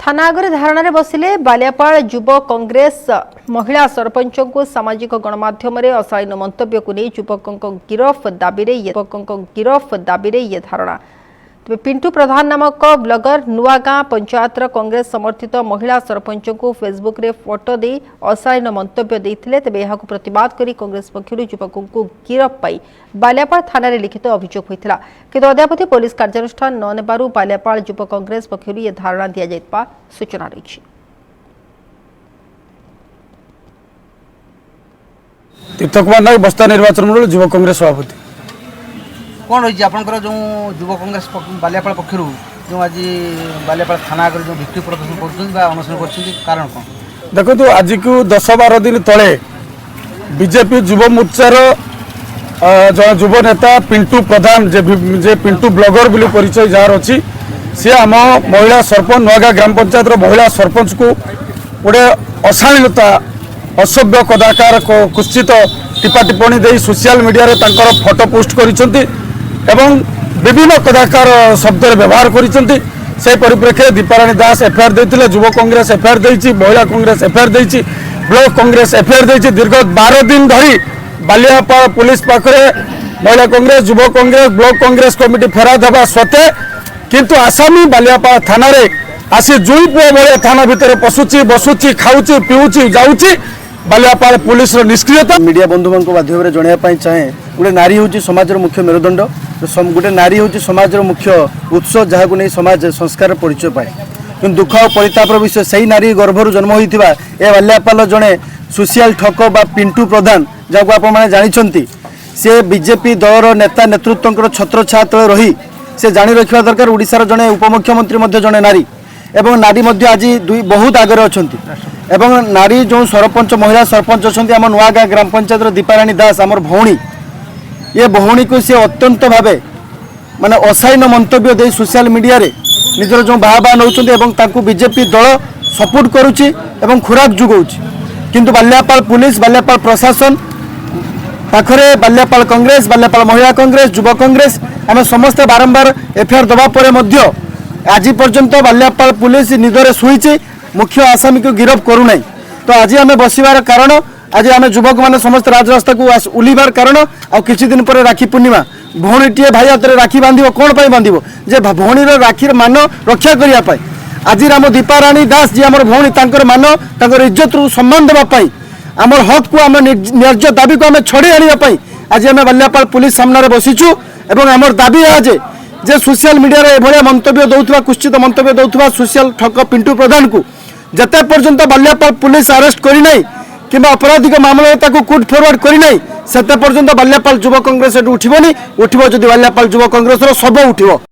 थाना आगे धारणा बसिले बालियापाल युव कांग्रेस महिला सरपंच को सामाजिक गणमाध्यम अशालीन मंतव्य को नहीं युवकों गिरफ दाबी ये धारणा। तेज पिंटू प्रधान नामक ब्लगर नुआगाँ पंचायतर कांग्रेस समर्थित महिला सरपंच को फेसबुक रे फोटो दे अशालीन मंतव्य देते तेज यह प्रतिवाद कर कांग्रेस पक्षर युवकों को गिरफ पाई बालियापाल थाना लिखित अभियोग होता किंतु अद्यावधि पुलिस कार्यानुष्ठान न नेबारु बालियापाल युव कांग्रेस पक्षर यह धारणा दि जाइतबा सूचना रही। तीर्थ कुमार नायक बस्ता निर्वाचन मंडल युव कांग्रेस सभापति कौन रही आपंकर जो युव कांग्रेस बालियापाल पक्षर जो आज बालियापाल थाना आगे जो भिक्ति प्रदर्शन करसन कर कारण कौन देखो आज को 10-12 दिन तले बीजेपी युव मोर्चार युव नेता पिंटू प्रधान जे पिंटू ब्लगर बोली परिचय जार अच्छी सी आम महिला सरपंच नुआगाँ ग्राम पंचायत महिला सरपंच को गोटे अशालीनता असभ्य कदाकार कुत्सित टिपा टिप्पणी दे सोशल मीडिया रे तांकर फोटो पोस्ट करिसेंती एवं विभिन्न कदाकार शब्द व्यवहार करिसेंती। से परिप्रेक्षी दीपाराणी दास एफआईआर देथिले, युव कांग्रेस एफआईआर देछि, महिला कांग्रेस एफआईआर देछि, ब्लॉक कांग्रेस एफआईआर देछि। दीर्घ 12 दिन धरी बालियापाल पुलिस पाखरे महिला कांग्रेस युव कांग्रेस ब्लॉक कांग्रेस कमिटी फेराद हेबा सत्वे किंतु आसामी बालियापाल थाना रे आसी जुई पुआ भले थाना भितर पशुची बसुची खाऊची पीऊची जाऊची बालियापाल पुलिस निष्क्रियता। मीडिया बंधु मान माध्यम जनवाई चाहे गोटे नारी हूँ समाज मुख्य मेरुदंड, गोटे नारी हूँ समाज मुख्य उत्स जहाँ को नहीं समाज संस्कार परिचय पाए कि दुख और परितापर विषय से ही नारी गर्भर जन्म होता ए बालियापाल जड़े सोशल ठक बा पिंटू प्रधान जहाँ को आप जानते सी बीजेपी दलर नेता नेतृत्व छत्र छाया तले रही से जानी रखा दरकार ओडिशार जड़े उपमुख्यमंत्री जड़े नारी एवं नारी आज बहुत आगे अच्छा एवं नारी जो सरपंच महिला सरपंच अच्छा आम नुआगाँ ग्राम पंचायत दीपाराणी दास आमर भौणी ये भौणी को सी अत्यंत भावे माने अशालीन मंतव्य दे सोशल मीडिया रे निजर जो बाहा नौ बीजेपी दल सपोर्ट करुच्ची एवं खुराक जुगाऊँ किंतु बालियापाल पुलिस बालियापाल प्रशासन पाखरे बालियापाल कांग्रेस बालियापाल महिला कांग्रेस युव कांग्रेस आम समस्ते बारंबार एफआईआर दबा परे मध्य आज पर्यंत बालियापाल पुलिस निदरे शुई मुख्य आसामी को गिरफ करूना। तो आज आम बसवार कारण आज आम युवक मैंने समस्त राजरास्ता को उलिबार कारण आ किछि दिन पर राखी पूर्णिमा भौणीटे भाई हाथ में राखी बांध कौन पर बांध जे भौणी राखी मान रक्षा करने आज आम दीपाराणी दास जी आम भौणी मान इज्जत सम्मान देवाई आम हक को आम न्याय्य दाबी को आम छड़े आने आज आम बालियापाल पुलिस सामने बसीचु एवं आम दाबी है जे सोशल मीडिया रे एभलिया मंतव्य दौथुवा कुश्चित मंतव्य दौथुवा सोशल ठक पिंटू प्रधान को जते पर्यंत बालियापाल पुलिस अरेस्ट करिनाई किंबा अपराधिक मामला ताको कोर्ट फॉरवर्ड करिनाई सेते पर्यंत बालियापाल युव कांग्रेस उठिबनी उठिबो जदि बालियापाल युव कांग्रेस रो सब उठिबो।